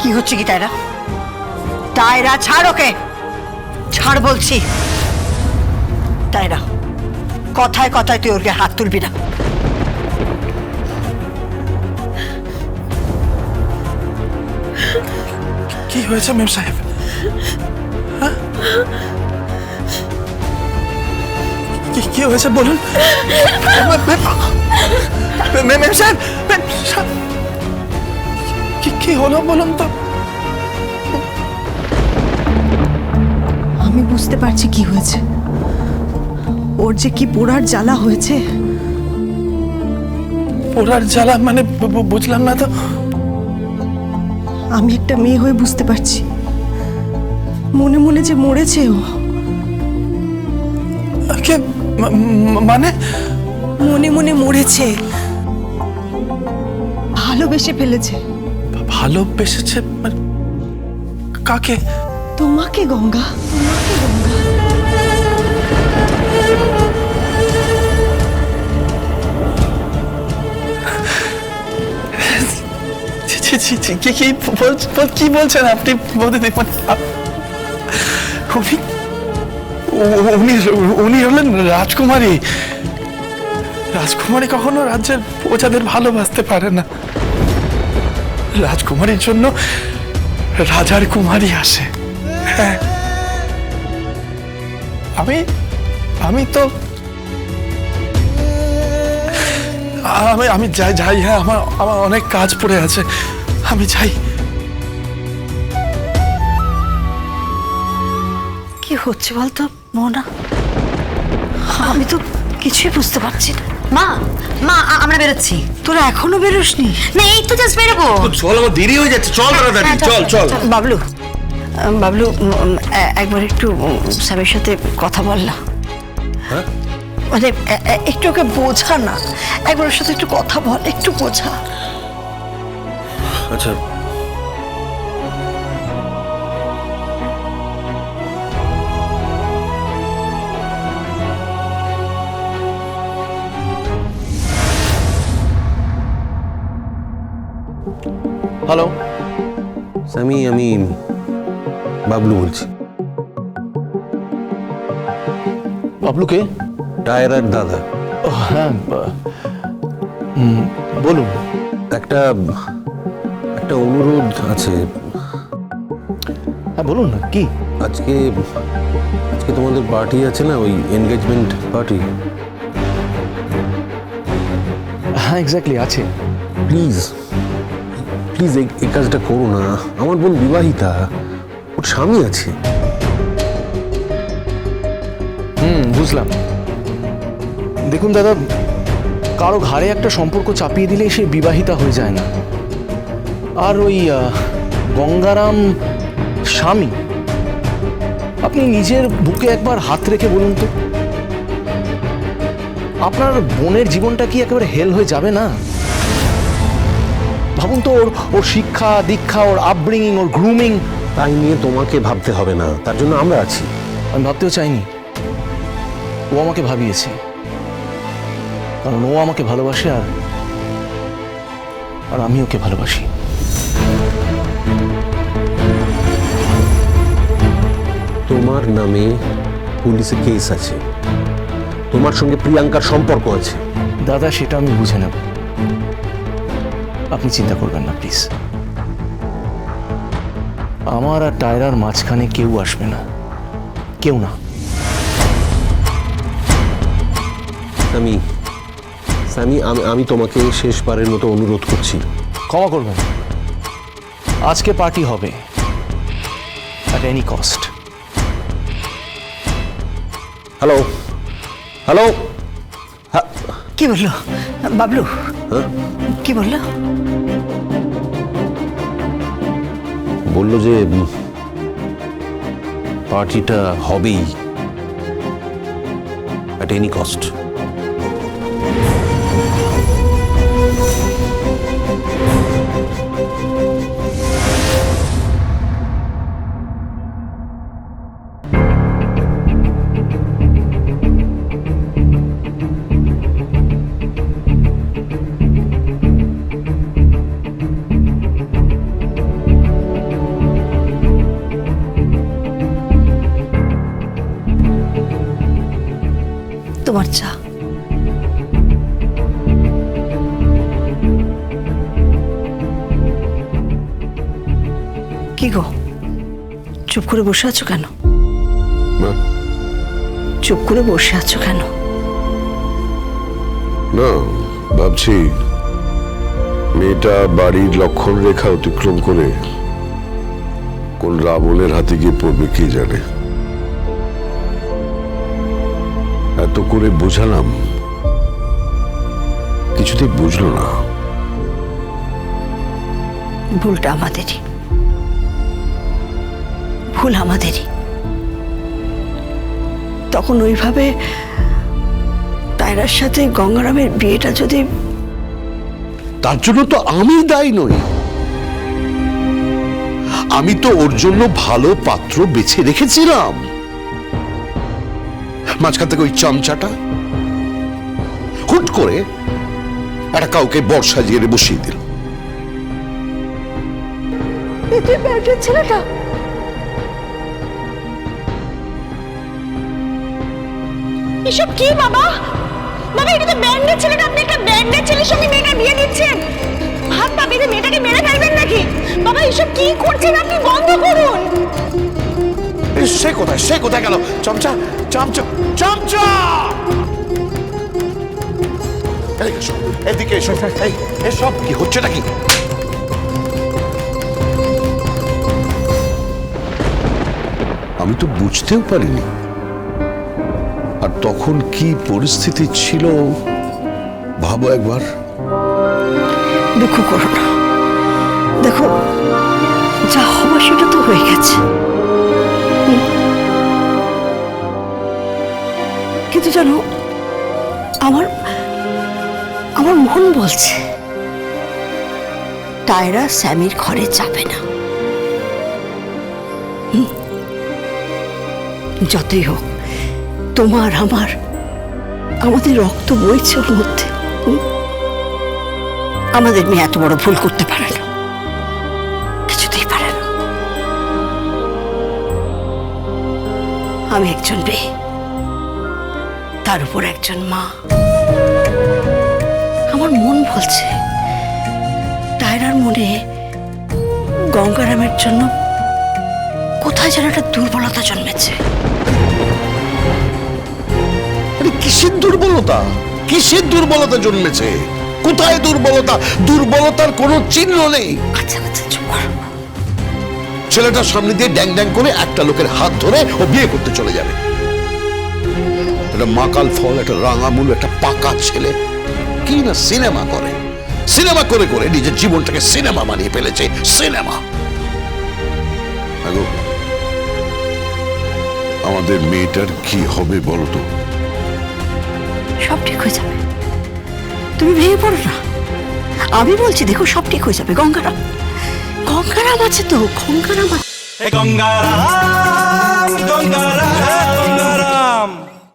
কি হচ্ছে কি টায়রা? টায়রা ছাড় ওকে, ছাড় বলছি। টায়রা, কথায় কথায় তুই ওর গায়ে হাত তুলবি না। কি হয়েছে মেম সাহেব? কি হয়েছে বলুন। মেম সাহেব, কি হলো বলুন তো। আমি বুঝতে পারছি কি হয়েছে। ওর যে কি পোড়ার জ্বালা হয়েছে। পোড়ার জ্বালা মানে বুঝলাম না তো। আমি একটা মেয়ে হয়ে বুঝতে পারছি মনে মনে যে মরেছে ও। মানে মনে মনে মরেছে, ভালোবেসে ফেলেছে। ভালোবেসেছে? কাকে? তোমাকে গঙ্গা, তোমাকে গঙ্গা। কি বলছেন আপনি? উনি হলেন রাজকুমারী। রাজকুমারী কখনো রাজ্যের প্রজাদের ভালোবাসতে পারে না। রাজকুমারীর জন্য রাজার কুমারী আসে। হ্যাঁ, আমি তো আমি যাই। হ্যাঁ, আমার অনেক কাজ পড়ে আছে, আমি যাই। কি হচ্ছে বলতো মোনা? আমি তো কিছুই বুঝতে পারছি না। মা মা আমরা বেরোচ্ছি। তোরা এখনো বেরোসনি? না এই তো জাস্ট বেরোবো। চল, আমার দেরি হয়ে যাচ্ছে। চল তাড়াতাড়ি, চল। বাবলু, বাবলু, একবার একটু স্বামীর সাথে কথা বললা। হ্যাঁ? মানে একটু ওকে বোঝা না, একবার ওর সাথে একটু কথা বল, একটু বোঝা। আচ্ছা, হ্যালো স্যামি, আমি বাবলু বলছি। বাবলুকে? টায়রার দাদা। হ্যাঁ বলুন। একটা অনুরোধ আছে। হ্যাঁ বলুন না, কি? আজকে তোমাদের পার্টি আছে না, ওই এনগেজমেন্ট পার্টি? হ্যাঁ এক্স্যাক্টলি আছে। প্লিজ এই কাজটা করো না। আমার বোন বিবাহিতা, ওর স্বামী আছে। বুঝলাম। দেখুন দাদা, কারো ঘাড়ে একটা সম্পর্ক চাপিয়ে দিলে সে বিবাহিতা হয়ে যায় না। আর ওই গঙ্গারাম স্বামী, আপনি নিজের বুকে একবার হাত রেখে বলুন তো, আপনার বোনের জীবনটা কি একেবারে হেল হয়ে যাবে না? ভাবুন তো, ওর শিক্ষা দীক্ষা, ওর আপব্রিঙ্গিং, ওর গ্রুমিং। তাই নিয়ে তোমাকে ভাবতে হবে না, তার জন্য আমরা আছি। আমি ভাবতেও চাইনি, ও আমাকে ভাবিয়েছে। কারণ ও আমাকে ভালোবাসে, আর আমি ওকে ভালোবাসি। তোমার নামে পুলিশে কেস আছে, তোমার সঙ্গে প্রিয়াঙ্কার সম্পর্ক আছে। দাদা সেটা আমি বুঝে নেব, আপনি চিন্তা করবেন না প্লিজ। আমার আর টায়রার মাঝখানে কেউ আসবে না, কেউ না। আমি তোমাকে শেষবারের মতো অনুরোধ করছি, ক্ষমা করবেন। আজকে পার্টি হবে, অ্যাট এনি কস্ট। হ্যালো। কি বললো বাবলু? হ্যাঁ? কি বললো? বললো যে পার্টিটা হবেই, অ্যাট এনি কস্ট। তোমার চা। কি গো, চুপ করে বসে আছো কেন? চুপ করে বসে আছো কেন? না, ভাবছি মেয়েটা বাড়ির লক্ষণ রেখা অতিক্রম করে কোন রাবণের হাতে গিয়ে পড়বে কে জানে। এত করে বোঝালাম, কিছুতেই বুঝলো না। ভুলটা আমাদেরই, ভুল আমাদেরই। তখন ওইভাবে তাইরার সাথে গঙ্গারামের বিয়েটা যদি... তার জন্য তো আমি দায়ী নই। আমি তো ওর জন্য ভালো পাত্র বেছে রেখেছিলাম। মাঝখান থেকে ওই চামচাটা হুট করে একটা কাউকে বর সাজিয়ে বসিয়ে দিল। ছেলেটা এসব কি বাবা? বাবা, এটা তো ব্যান্ডের ছেলেটা, আপনি একটা ব্যান্ডের ছেলের সঙ্গে মেয়েটা বিয়ে দিচ্ছেন। হাত পা বেঁধে মেয়েটাকে মেরে ফেলবেন নাকি? বাবা, এসব কি করছেন আপনি? বন্ধ করুন। সে কোথায়, সে কোথায় গেল? চামচা, চামচা, চামচা! এদিকে এসো, এদিকে এসো। এই, এসব কি হচ্ছে নাকি? আমি তো বুঝতেও পারিনি। আর তখন কি পরিস্থিতি ছিল ভাবো একবার। দুঃখ করো না, দেখো যা হবার সেটা তো হয়ে গেছে। কিন্তু জানো, আমার আমার মন বলছে টায়রা স্যামির ঘরে যাবে না। যতই হোক, তোমার আমার আমাদের রক্ত বইছে ওর মধ্যে। আমাদের মেয়ে এত বড় ভুল করতে পারে না, কিছুতেই পারে না। আমি একজন মেয়ে, তার উপর একজন মা। আমার মন বলছে টায়রার মনে গঙ্গারামের জন্য কোথায় যেন একটা দুর্বলতা জন্মেছে। কিসের দুর্বলতা? কিসের দুর্বলতা জন্মেছে? কোথায় দুর্বলতা? দুর্বলতার কোনো চিহ্ন নেই। আচ্ছা আচ্ছা, চুপ করো। ছেলেটার সামনে দিয়ে ড্যাং ড্যাং করে একটা লোকের হাত ধরে ও বিয়ে করতে চলে যাবে। একটা মাকাল ফল, একটা রাঙামূল, একটা পাকা ছেলে কি না সিনেমা করে। সিনেমা করে করে নিজের জীবনটাকে সিনেমা বানিয়ে ফেলেছে। সিনেমা। আমাদের মেয়েটার কি হবে বলো তো? সব ঠিক হয়ে যাবে, তুমি ভেঙে পড়ো না। আমি বলছি দেখো, সব ঠিক হয়ে যাবে। গঙ্গারাম, গঙ্গারাম আছে তো, গঙ্গারাম আছে। গঙ্গারাম, গঙ্গারাম।